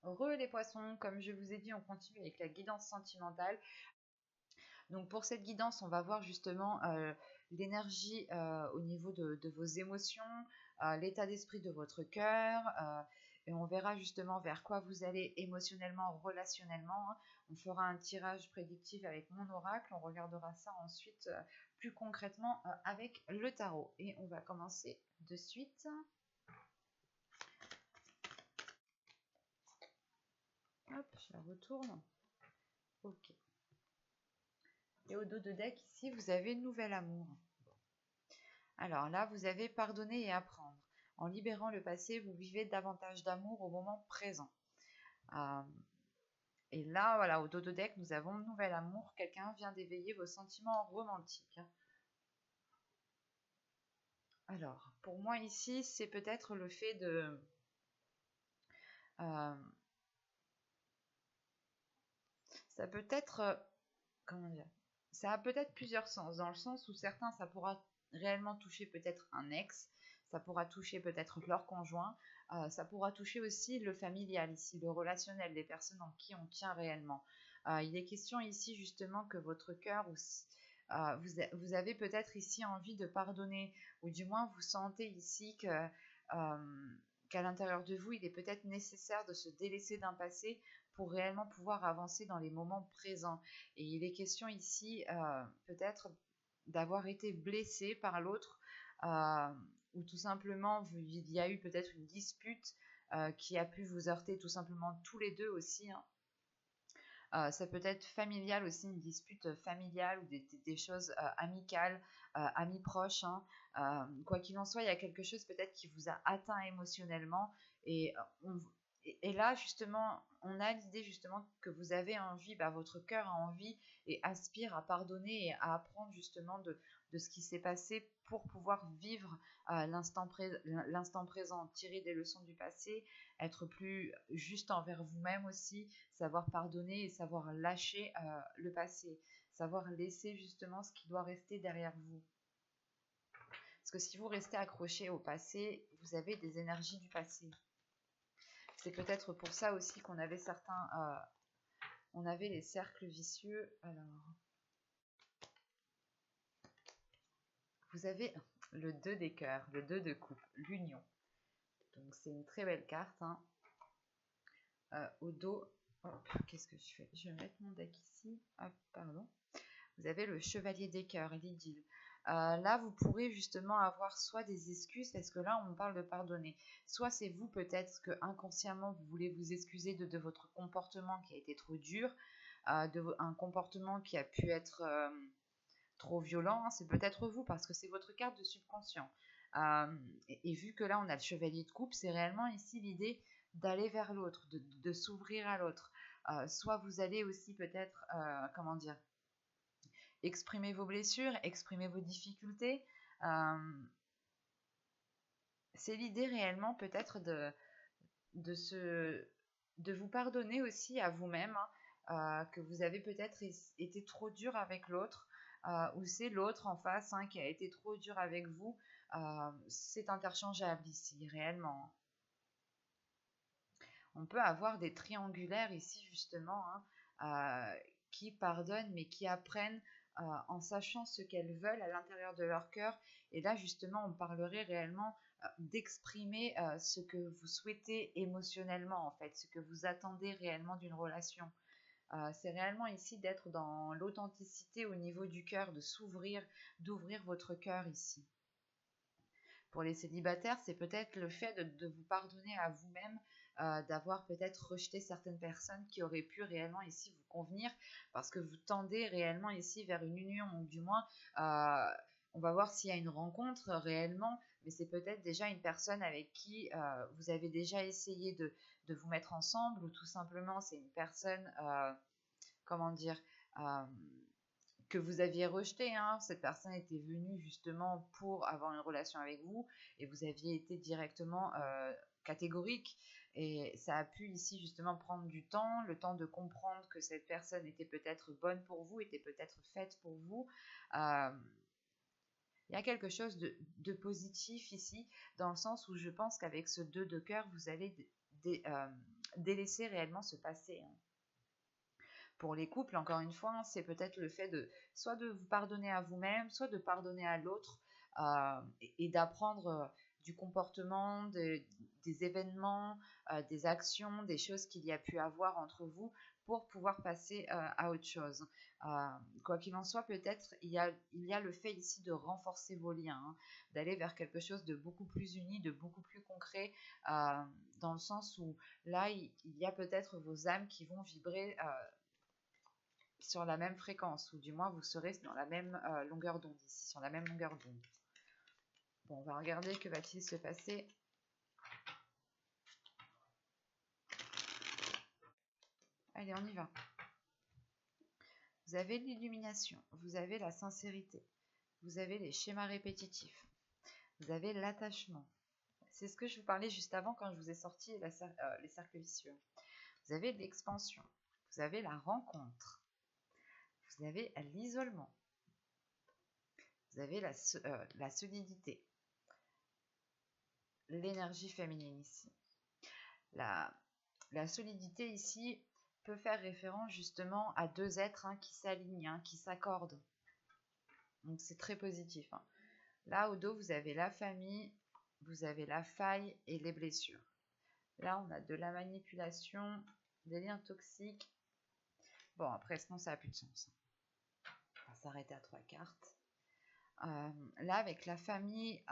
Les poissons, comme je vous ai dit, on continue avec la guidance sentimentale. Donc pour cette guidance, on va voir justement l'énergie au niveau de vos émotions, l'état d'esprit de votre cœur, et on verra justement vers quoi vous allez émotionnellement, relationnellement, hein. On fera un tirage prédictif avec mon oracle, on regardera ça ensuite plus concrètement avec le tarot. Et on va commencer de suite. Hop, je la retourne. Ok. Et au dos de deck, ici, vous avez Nouvel Amour. Alors là, vous avez pardonner et apprendre. En libérant le passé, vous vivez davantage d'amour au moment présent. Euh, et là, voilà, au dos de deck, nous avons Nouvel Amour. Quelqu'un vient d'éveiller vos sentiments romantiques. Alors, pour moi ici, c'est peut-être le fait de... euh, ça peut être... comment dire? Ça a peut-être plusieurs sens, dans le sens où certains, ça pourra réellement toucher peut-être un ex, ça pourra toucher peut-être leur conjoint, ça pourra toucher aussi le familial ici, le relationnel, des personnes en qui on tient réellement. Il est question ici justement que votre cœur, vous avez peut-être ici envie de pardonner, ou du moins vous sentez ici qu'à l'intérieur de vous, il est peut-être nécessaire de se délaisser d'un passé pour réellement pouvoir avancer dans les moments présents. Et il est question ici peut-être d'avoir été blessé par l'autre, ou tout simplement il y a eu peut-être une dispute qui a pu vous heurter tout simplement tous les deux aussi, hein. Ça peut être familial aussi, une dispute familiale ou des choses amicales, amis proches, hein. Quoi qu'il en soit, il y a quelque chose peut-être qui vous a atteint émotionnellement et et là, justement, on a l'idée justement que vous avez envie, votre cœur a envie et aspire à pardonner et à apprendre justement de ce qui s'est passé pour pouvoir vivre l'instant présent, tirer des leçons du passé, être plus juste envers vous-même aussi, savoir pardonner et savoir lâcher le passé, savoir laisser justement ce qui doit rester derrière vous. Parce que si vous restez accroché au passé, vous avez des énergies du passé. C'est peut-être pour ça aussi qu'on avait on avait les cercles vicieux. Alors, vous avez le 2 des cœurs, le 2 de coupe, l'union. Donc c'est une très belle carte, hein. Au dos, qu'est-ce que je fais? Je vais mettre mon deck ici. Hop, pardon. Vous avez le chevalier des cœurs, l'idylle. Là, vous pourrez justement avoir soit des excuses, parce que là, on parle de pardonner. Soit c'est vous, peut-être que inconsciemment, vous voulez vous excuser de votre comportement qui a été trop dur, un comportement qui a pu être trop violent. Hein. C'est peut-être vous, parce que c'est votre carte de subconscient. Et vu que là, on a le chevalier de coupe, c'est réellement ici l'idée d'aller vers l'autre, de s'ouvrir à l'autre. Soit vous allez aussi peut-être, comment dire, exprimer vos blessures, exprimer vos difficultés. C'est l'idée réellement peut-être de vous pardonner aussi à vous-même, hein, que vous avez peut-être été trop dur avec l'autre, ou c'est l'autre en face, hein, qui a été trop dur avec vous. C'est interchangeable ici, réellement. On peut avoir des triangulaires ici, justement, hein, qui pardonnent, mais qui apprennent en sachant ce qu'elles veulent à l'intérieur de leur cœur. Et là, justement, on parlerait réellement d'exprimer ce que vous souhaitez émotionnellement, en fait, ce que vous attendez réellement d'une relation. C'est réellement ici d'être dans l'authenticité au niveau du cœur, de s'ouvrir, d'ouvrir votre cœur ici. Pour les célibataires, c'est peut-être le fait de vous pardonner à vous-même, d'avoir peut-être rejeté certaines personnes qui auraient pu réellement ici vous convenir, parce que vous tendez réellement ici vers une union, ou du moins, on va voir s'il y a une rencontre réellement, mais c'est peut-être déjà une personne avec qui vous avez déjà essayé de vous mettre ensemble, ou tout simplement c'est une personne, comment dire, euh, que vous aviez rejeté, hein. Cette personne était venue justement pour avoir une relation avec vous et vous aviez été directement catégorique, et ça a pu ici justement prendre du temps, le temps de comprendre que cette personne était peut-être bonne pour vous, était peut-être faite pour vous. Euh, il y a quelque chose de positif ici, dans le sens où je pense qu'avec ce 2 de cœur, vous allez délaisser réellement ce passé, hein. Pour les couples, encore une fois, hein, c'est peut-être le fait de soit de vous pardonner à vous-même, soit de pardonner à l'autre, et d'apprendre du comportement, des événements, des actions, des choses qu'il y a pu avoir entre vous pour pouvoir passer à autre chose. Quoi qu'il en soit, peut-être il y a le fait ici de renforcer vos liens, hein, d'aller vers quelque chose de beaucoup plus uni, de beaucoup plus concret, dans le sens où là, il y a peut-être vos âmes qui vont vibrer sur la même fréquence, ou du moins vous serez dans la même longueur d'onde ici, sur la même longueur d'onde. Bon, on va regarder que va-t-il se passer. Allez, on y va. Vous avez l'illumination, vous avez la sincérité, vous avez les schémas répétitifs, vous avez l'attachement. C'est ce que je vous parlais juste avant quand je vous ai sorti les cercles vicieux. Vous avez l'expansion, vous avez la rencontre, vous avez l'isolement, vous avez la solidité, l'énergie féminine ici. La solidité ici peut faire référence justement à deux êtres, hein, qui s'alignent, hein, qui s'accordent. Donc c'est très positif, hein. Là au dos, vous avez la famille, vous avez la faille et les blessures. Là, on a de la manipulation, des liens toxiques. Bon, après, sinon, ça n'a plus de sens. On va s'arrêter à 3 cartes. Là, avec la famille,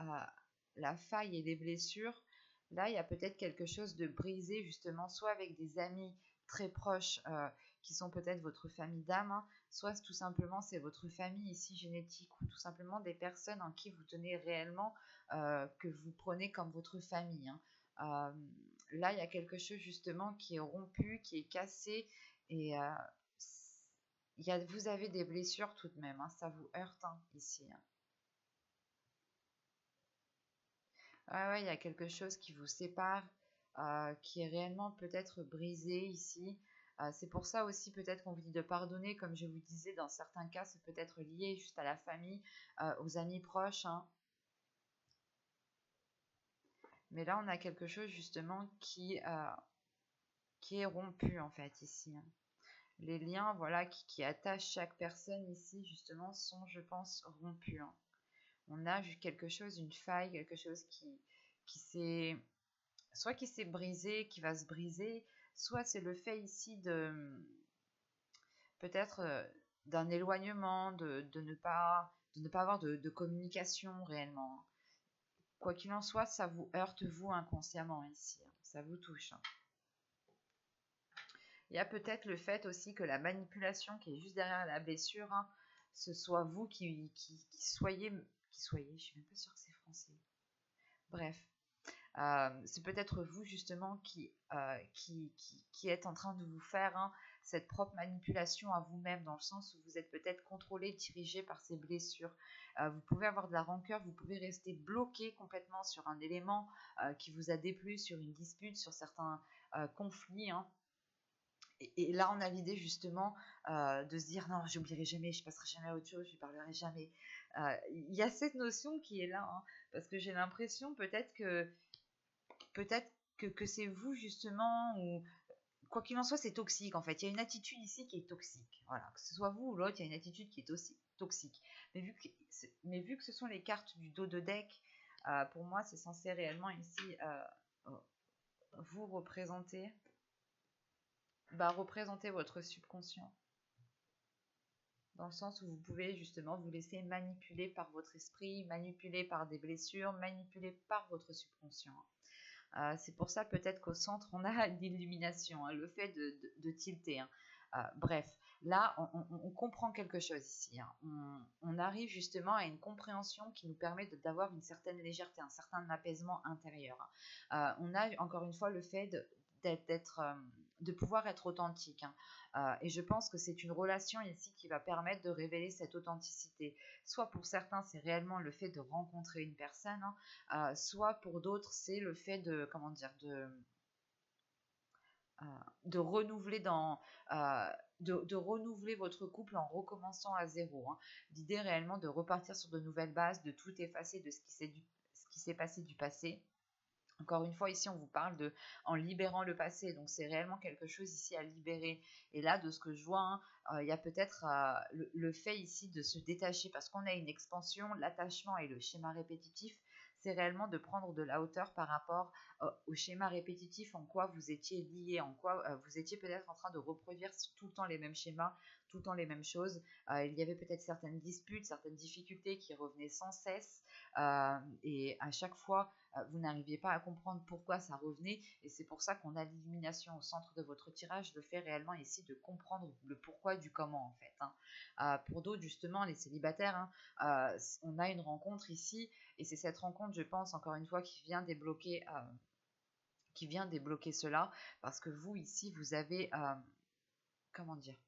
la faille et les blessures, là, il y a peut-être quelque chose de brisé, justement, soit avec des amis très proches, qui sont peut-être votre famille d'âme, hein, soit tout simplement c'est votre famille ici génétique, ou tout simplement des personnes en qui vous tenez réellement, que vous prenez comme votre famille, hein. Là, il y a quelque chose justement qui est rompu, qui est cassé, et vous avez des blessures tout de même, hein, ça vous heurte, hein, ici, hein. Ouais, il y a quelque chose qui vous sépare, qui est réellement peut-être brisé ici. C'est pour ça aussi peut-être qu'on vous dit de pardonner, comme je vous disais, dans certains cas, c'est peut-être lié juste à la famille, aux amis proches, hein. Mais là, on a quelque chose justement qui est rompu en fait ici, hein. Les liens, voilà, qui attachent chaque personne ici, justement, sont, je pense, rompus, hein. On a quelque chose, une faille, quelque chose qui s'est soit qui s'est brisé, qui va se briser, soit c'est le fait ici de peut-être d'un éloignement, de ne pas avoir de communication réellement. Quoi qu'il en soit, ça vous heurte vous inconsciemment ici, hein, ça vous touche, hein. Il y a peut-être le fait aussi que la manipulation qui est juste derrière la blessure, hein, ce soit vous qui soyez, je suis même pas sûre que c'est français. Bref, c'est peut-être vous justement qui êtes en train de vous faire, hein, cette propre manipulation à vous-même, dans le sens où vous êtes peut-être contrôlé, dirigé par ces blessures. Vous pouvez avoir de la rancœur, vous pouvez rester bloqué complètement sur un élément qui vous a déplu, sur une dispute, sur certains conflits, hein. Et là, on a l'idée justement de se dire non, j'oublierai jamais, je passerai jamais à autre chose, je ne parlerai jamais. Il y a cette notion qui est là, hein, parce que j'ai l'impression peut-être que c'est vous justement, ou quoi qu'il en soit, c'est toxique en fait. Il y a une attitude ici qui est toxique. Voilà, que ce soit vous ou l'autre, il y a une attitude qui est aussi toxique. Mais vu que ce sont les cartes du dos de deck, pour moi, c'est censé réellement ici vous représenter, représenter votre subconscient. Dans le sens où vous pouvez justement vous laisser manipuler par votre esprit, manipuler par des blessures, manipuler par votre subconscient. C'est pour ça peut-être qu'au centre, on a l'illumination, hein, le fait de tilter, hein. Bref, là, on comprend quelque chose ici, hein. On arrive justement à une compréhension qui nous permet d'avoir une certaine légèreté, un certain apaisement intérieur, hein. On a encore une fois le fait de pouvoir être authentique, hein. Et je pense que c'est une relation ici qui va permettre de révéler cette authenticité. Soit pour certains, c'est réellement le fait de rencontrer une personne, hein, soit pour d'autres, c'est le fait de renouveler de renouveler votre couple en recommençant à zéro, hein. L'idée réellement de repartir sur de nouvelles bases, de tout effacer de ce qui s'est passé du passé, Encore une fois, ici, on vous parle de en libérant le passé, donc c'est réellement quelque chose ici à libérer. Et là, de ce que je vois, hein, il y a peut-être le fait ici de se détacher, parce qu'on a une expansion, l'attachement et le schéma répétitif, c'est réellement de prendre de la hauteur par rapport au schéma répétitif, en quoi vous étiez lié, en quoi vous étiez peut-être en train de reproduire tout le temps les mêmes schémas, tout le temps les mêmes choses. Il y avait peut-être certaines disputes, certaines difficultés qui revenaient sans cesse, et à chaque fois, vous n'arriviez pas à comprendre pourquoi ça revenait, et c'est pour ça qu'on a l'illumination au centre de votre tirage, le fait réellement ici de comprendre le pourquoi du comment en fait, hein. Pour d'autres justement, les célibataires, hein, on a une rencontre ici, et c'est cette rencontre, je pense, encore une fois, qui vient débloquer cela, parce que vous ici, vous avez, comment dire,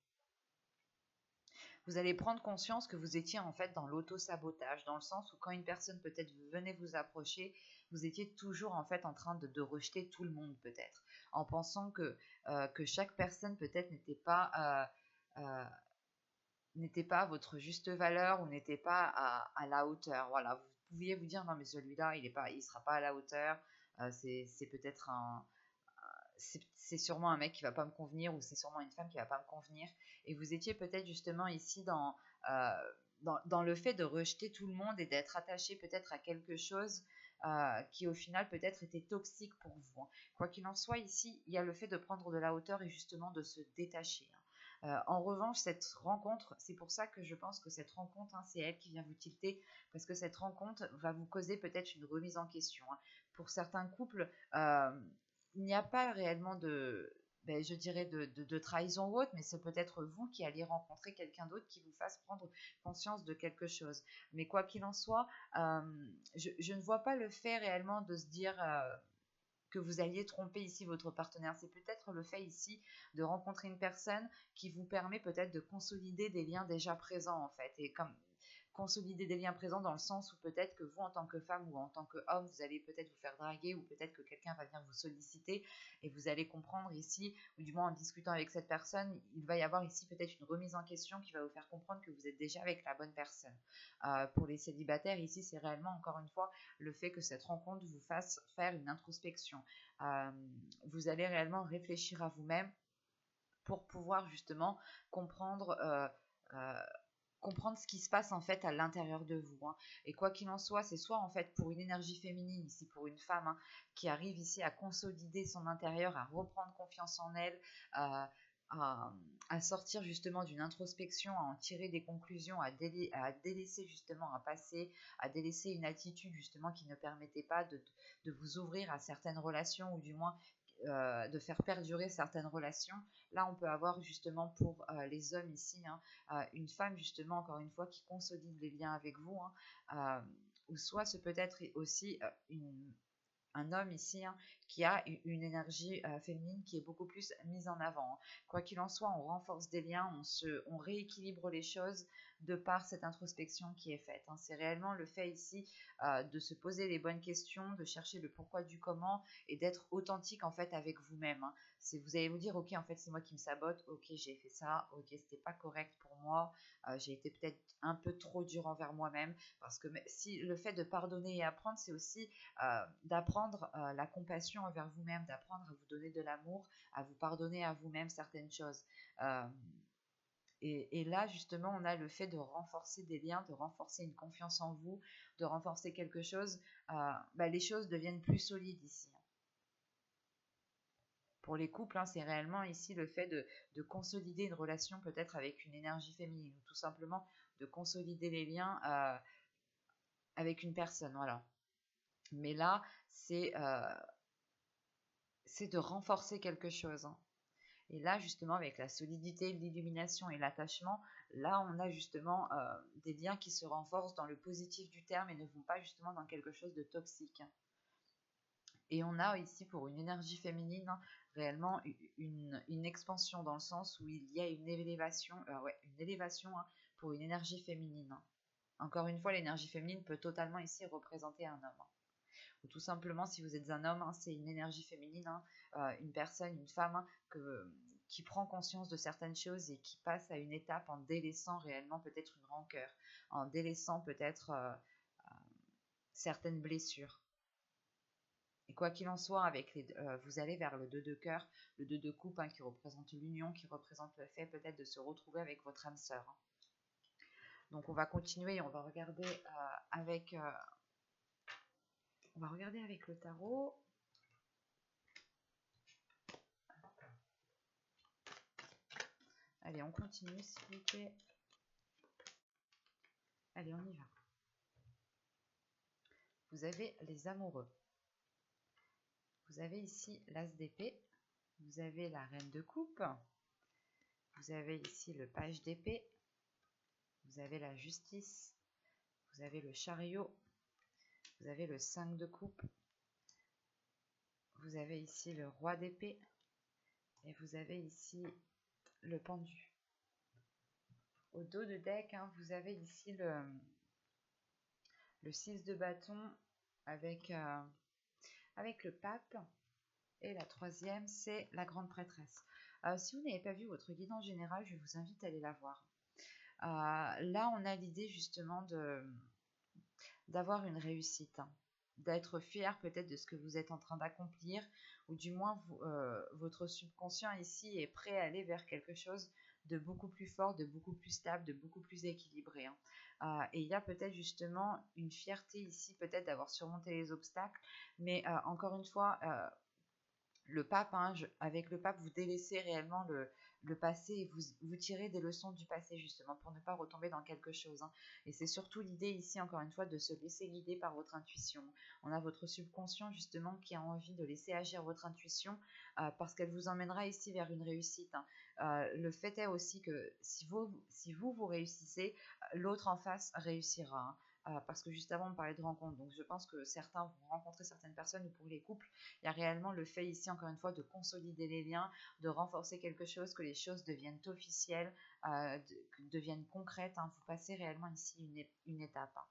vous allez prendre conscience que vous étiez en fait dans l'auto-sabotage, dans le sens où quand une personne peut-être venait vous approcher, vous étiez toujours en fait en train de rejeter tout le monde peut-être, en pensant que chaque personne peut-être n'était pas à votre juste valeur ou n'était pas à la hauteur. Voilà, vous pouviez vous dire non mais celui-là il sera pas à la hauteur, c'est peut-être c'est sûrement un mec qui va pas me convenir ou c'est sûrement une femme qui va pas me convenir. Et vous étiez peut-être justement ici euh, dans le fait de rejeter tout le monde et d'être attaché peut-être à quelque chose qui au final peut-être était toxique pour vous, hein. Quoi qu'il en soit, ici, il y a le fait de prendre de la hauteur et justement de se détacher, hein. En revanche, cette rencontre, c'est pour ça que je pense que cette rencontre, hein, c'est elle qui vient vous tilter, parce que cette rencontre va vous causer peut-être une remise en question, hein. Pour certains couples, il n'y a pas réellement ben, je dirais de trahison ou autre, mais c'est peut-être vous qui allez rencontrer quelqu'un d'autre qui vous fasse prendre conscience de quelque chose. Mais quoi qu'il en soit, euh, je ne vois pas le fait réellement de se dire que vous alliez tromper ici votre partenaire. C'est peut-être le fait ici de rencontrer une personne qui vous permet peut-être de consolider des liens déjà présents en fait. Et comme consolider des liens présents dans le sens où peut-être que vous en tant que femme ou en tant qu'homme, vous allez peut-être vous faire draguer ou peut-être que quelqu'un va venir vous solliciter et vous allez comprendre ici, ou du moins en discutant avec cette personne, il va y avoir ici peut-être une remise en question qui va vous faire comprendre que vous êtes déjà avec la bonne personne. Pour les célibataires, ici, c'est réellement encore une fois le fait que cette rencontre vous fasse faire une introspection. Euh, vous allez réellement réfléchir à vous-même pour pouvoir justement comprendre euh, comprendre ce qui se passe en fait à l'intérieur de vous, hein. Et quoi qu'il en soit, c'est soit en fait pour une énergie féminine, ici pour une femme, hein, qui arrive ici à consolider son intérieur, à reprendre confiance en elle, à, à sortir justement d'une introspection, à en tirer des conclusions, à délaisser justement un passé, à délaisser une attitude justement qui ne permettait pas de vous ouvrir à certaines relations ou du moins de faire perdurer certaines relations. Là, on peut avoir justement pour les hommes ici, hein, une femme justement, encore une fois, qui consolide les liens avec vous, hein, ou soit ce peut être aussi un homme ici, hein, qui a une énergie féminine qui est beaucoup plus mise en avant, hein. Quoi qu'il en soit, on renforce des liens, on rééquilibre les choses de par cette introspection qui est faite, hein. C'est réellement le fait ici de se poser les bonnes questions, de chercher le pourquoi du comment et d'être authentique en fait avec vous-même, hein. Vous allez vous dire, ok, en fait c'est moi qui me sabote, ok j'ai fait ça, ok c'était pas correct pour moi, j'ai été peut-être un peu trop dur envers moi-même, parce que si le fait de pardonner et apprendre, c'est aussi d'apprendre la compassion envers vous-même, d'apprendre à vous donner de l'amour, à vous pardonner à vous-même certaines choses. Euh, et là, justement, on a le fait de renforcer des liens, de renforcer une confiance en vous, de renforcer quelque chose. Bah, les choses deviennent plus solides ici, hein. Pour les couples, hein, c'est réellement ici le fait de consolider une relation peut-être avec une énergie féminine, ou tout simplement de consolider les liens avec une personne, voilà. Mais là, c'est de renforcer quelque chose, hein. Et là, justement, avec la solidité, l'illumination et l'attachement, là, on a justement des liens qui se renforcent dans le positif du terme et ne vont pas justement dans quelque chose de toxique, hein. Et on a ici pour une énergie féminine, hein, réellement une expansion dans le sens où il y a une élévation, hein, pour une énergie féminine, hein. Encore une fois, l'énergie féminine peut totalement ici représenter un homme, hein. Ou tout simplement, si vous êtes un homme, hein, c'est une énergie féminine, hein, une personne, une femme, hein, qui prend conscience de certaines choses et qui passe à une étape en délaissant réellement peut-être une rancœur, en délaissant peut-être certaines blessures. Et quoi qu'il en soit, avec vous allez vers le 2 de cœur, le 2 de coupe, hein, qui représente l'union, qui représente le fait peut-être de se retrouver avec votre âme sœur, hein. Donc on va continuer, on va regarder avec le tarot. Allez, on continue s'il vous plaît. Allez, on y va. Vous avez les amoureux. Vous avez ici l'as d'épée. Vous avez la reine de coupe. Vous avez ici le page d'épée. Vous avez la justice. Vous avez le chariot. Vous avez le 5 de coupe. Vous avez ici le roi d'épée. Et vous avez ici le pendu. Au dos de deck, hein, vous avez ici le 6 de bâton avec le pape. Et la troisième, c'est la grande prêtresse. Si vous n'avez pas vu votre guide en général, je vous invite à aller la voir. Là, on a l'idée justement d'avoir une réussite, hein, d'être fier peut-être de ce que vous êtes en train d'accomplir, ou du moins votre subconscient ici est prêt à aller vers quelque chose de beaucoup plus fort, de beaucoup plus stable, de beaucoup plus équilibré, hein. Et il y a peut-être justement une fierté ici, peut-être d'avoir surmonté les obstacles, mais encore une fois, le pape, hein, avec le pape, vous délaissez réellement le passé et vous tirez des leçons du passé justement pour ne pas retomber dans quelque chose, hein. Et c'est surtout l'idée ici, encore une fois, de se laisser guider par votre intuition. On a votre subconscient justement qui a envie de laisser agir votre intuition parce qu'elle vous emmènera ici vers une réussite, hein. Le fait est aussi que si vous réussissez, l'autre en face réussira, hein. Parce que juste avant on parlait de rencontres, donc je pense que certains vont rencontrer certaines personnes, ou pour les couples, il y a réellement le fait ici, encore une fois, de consolider les liens, de renforcer quelque chose, que les choses deviennent officielles, deviennent concrètes, hein. Vous passez réellement ici une étape, hein.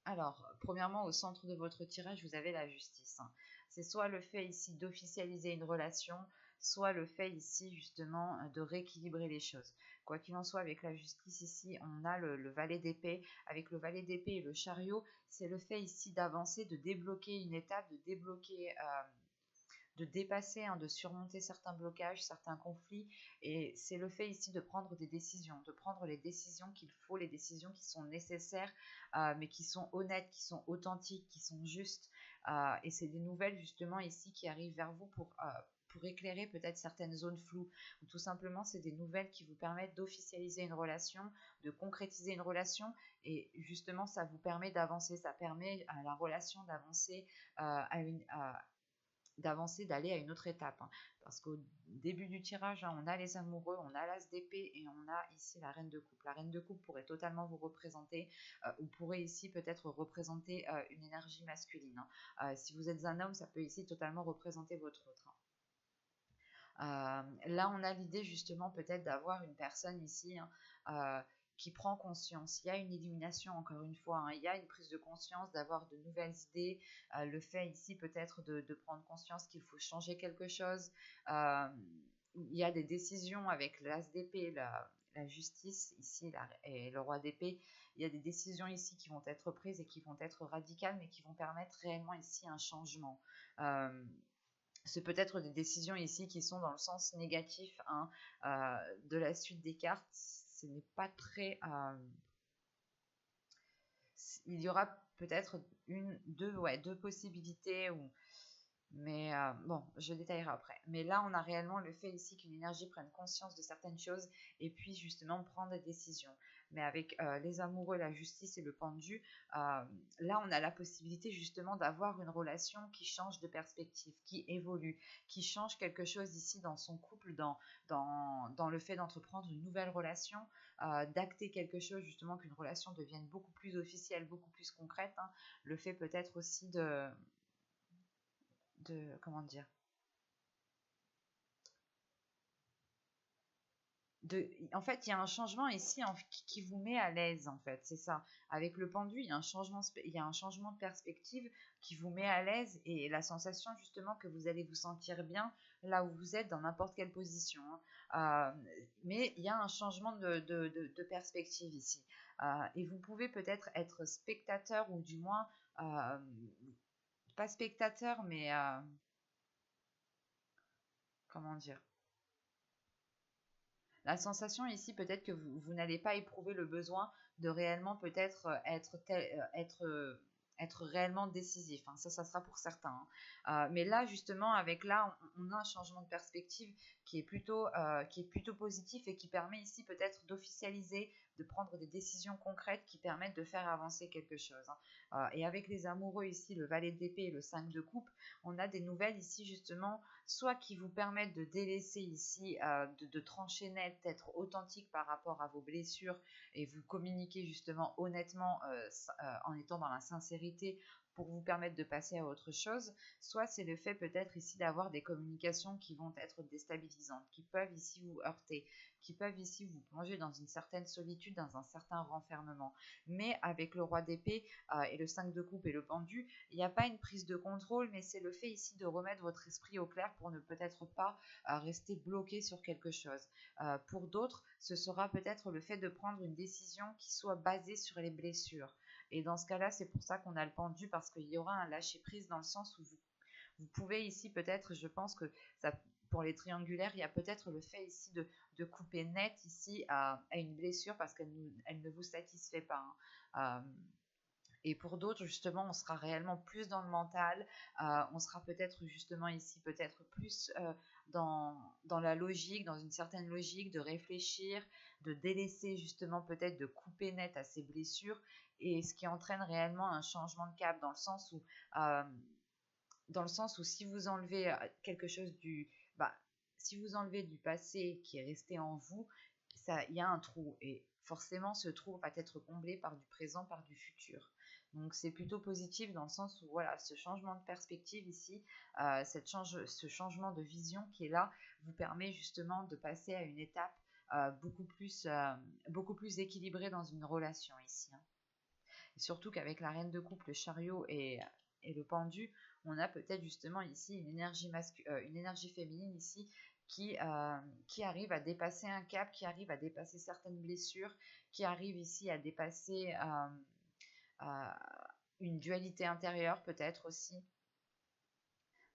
Alors, premièrement, au centre de votre tirage, vous avez la justice, hein. C'est soit le fait ici d'officialiser une relation, soit le fait ici justement de rééquilibrer les choses. Quoi qu'il en soit, avec la justice ici, on a le valet d'épée. Avec le valet d'épée et le chariot, c'est le fait ici d'avancer, de débloquer une étape, de débloquer, de dépasser, hein, de surmonter certains blocages, certains conflits. Et c'est le fait ici de prendre des décisions, de prendre les décisions qu'il faut, les décisions qui sont nécessaires, mais qui sont honnêtes, qui sont authentiques, qui sont justes. Et c'est des nouvelles justement ici qui arrivent vers vous pour éclairer peut-être certaines zones floues, ou tout simplement c'est des nouvelles qui vous permettent d'officialiser une relation, de concrétiser une relation, et justement ça vous permet d'avancer, ça permet à la relation d'avancer d'aller à une autre étape, hein. Parce qu'au début du tirage, hein, on a les amoureux, on a l'as d'épée et on a ici la reine de coupe. La reine de coupe pourrait totalement vous représenter, ou pourrait ici peut-être représenter une énergie masculine, hein. Si vous êtes un homme, ça peut ici totalement représenter votre autre, hein. Là, on a l'idée justement peut-être d'avoir une personne ici, hein, qui prend conscience. Il y a une illumination, encore une fois, hein. Il y a une prise de conscience, d'avoir de nouvelles idées. Le fait ici peut-être de prendre conscience qu'il faut changer quelque chose. Euh, il y a des décisions avec l'as d'épée, la justice ici et le roi d'épée. Il y a des décisions ici qui vont être prises et qui vont être radicales, mais qui vont permettre réellement ici un changement. C'est peut-être des décisions ici qui sont dans le sens négatif, hein, de la suite des cartes. Ce n'est pas très... il y aura peut-être deux possibilités, mais bon, je détaillerai après. Mais là, on a réellement le fait ici qu'une énergie prenne conscience de certaines choses et puis justement prendre des décisions. Mais avec les amoureux, la justice et le pendu, là, on a la possibilité justement d'avoir une relation qui change de perspective, qui évolue, qui change quelque chose ici dans son couple, dans le fait d'entreprendre une nouvelle relation, d'acter quelque chose, justement qu'une relation devienne beaucoup plus officielle, beaucoup plus concrète, hein. Le fait peut-être aussi comment dire, en fait, il y a un changement ici qui vous met à l'aise, en fait, c'est ça. Avec le pendu, il y a il y a un changement de perspective qui vous met à l'aise, et la sensation justement que vous allez vous sentir bien là où vous êtes dans n'importe quelle position, hein. Mais il y a un changement de perspective ici. Et vous pouvez peut-être être spectateur, ou du moins euh, pas spectateur, mais comment dire? La sensation ici, peut-être que vous n'allez pas éprouver le besoin de réellement peut-être être réellement décisif, hein. Ça sera pour certains, hein. Mais là, justement, avec là, on a un changement de perspective qui est plutôt positif et qui permet ici peut-être d'officialiser, de prendre des décisions concrètes qui permettent de faire avancer quelque chose, hein. Et avec les amoureux ici, le valet d'épée et le 5 de coupe, on a des nouvelles ici justement soit qui vous permettent de délaisser ici, de trancher net, d'être authentique par rapport à vos blessures et vous communiquer justement honnêtement en étant dans la sincérité pour vous permettre de passer à autre chose, soit c'est le fait peut-être ici d'avoir des communications qui vont être déstabilisantes, qui peuvent ici vous heurter, qui peuvent ici vous plonger dans une certaine solitude, dans un certain renfermement. Mais avec le roi d'épée et le 5 de coupe et le pendu, il n'y a pas une prise de contrôle, mais c'est le fait ici de remettre votre esprit au clair pour ne peut-être pas rester bloqué sur quelque chose. Pour d'autres, ce sera peut-être le fait de prendre une décision qui soit basée sur les blessures. Et dans ce cas-là, c'est pour ça qu'on a le pendu, parce qu'il y aura un lâcher-prise dans le sens où vous pouvez ici peut-être, je pense que ça, pour les triangulaires, il y a peut-être le fait ici de couper net ici à une blessure parce qu'elle ne vous satisfait pas, hein. Et pour d'autres, justement, on sera réellement plus dans le mental, on sera peut-être justement ici, peut-être plus dans la logique, dans une certaine logique de réfléchir, de délaisser justement peut-être de couper net à ces blessures, et ce qui entraîne réellement un changement de cap euh, dans le sens où si vous enlevez quelque chose bah, si vous enlevez du passé qui est resté en vous, il y a un trou et forcément ce trou va être comblé par du présent, par du futur. Donc c'est plutôt positif dans le sens où voilà, ce changement de perspective ici, ce changement de vision qui est là, vous permet justement de passer à une étape beaucoup plus équilibrée dans une relation ici, hein. Et surtout qu'avec la reine de coupe, le chariot et le pendu, on a peut-être justement ici une énergie féminine ici qui arrive à dépasser un cap, qui arrive à dépasser certaines blessures, qui arrive ici à dépasser euh, une dualité intérieure peut-être aussi.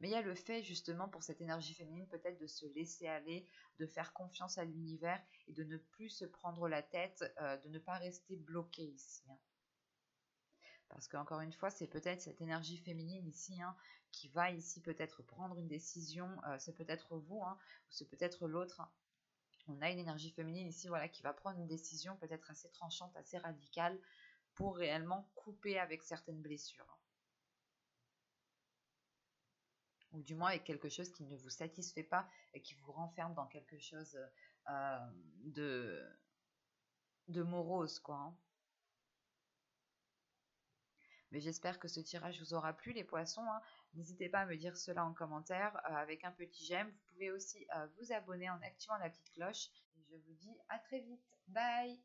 Mais il y a le fait justement pour cette énergie féminine peut-être de se laisser aller, de faire confiance à l'univers et de ne plus se prendre la tête, de ne pas rester bloqué ici, hein. Parce qu'encore une fois, c'est peut-être cette énergie féminine ici, hein, qui va ici peut-être prendre une décision, c'est peut-être vous, hein, ou c'est peut-être l'autre, hein. On a une énergie féminine ici, voilà, qui va prendre une décision peut-être assez tranchante, assez radicale, pour réellement couper avec certaines blessures, hein. Ou du moins avec quelque chose qui ne vous satisfait pas et qui vous renferme dans quelque chose euh, de, de morose, quoi, hein. Mais j'espère que ce tirage vous aura plu, les poissons, hein. N'hésitez pas à me dire cela en commentaire avec un petit j'aime. Vous pouvez aussi vous abonner en activant la petite cloche. Et je vous dis à très vite. Bye!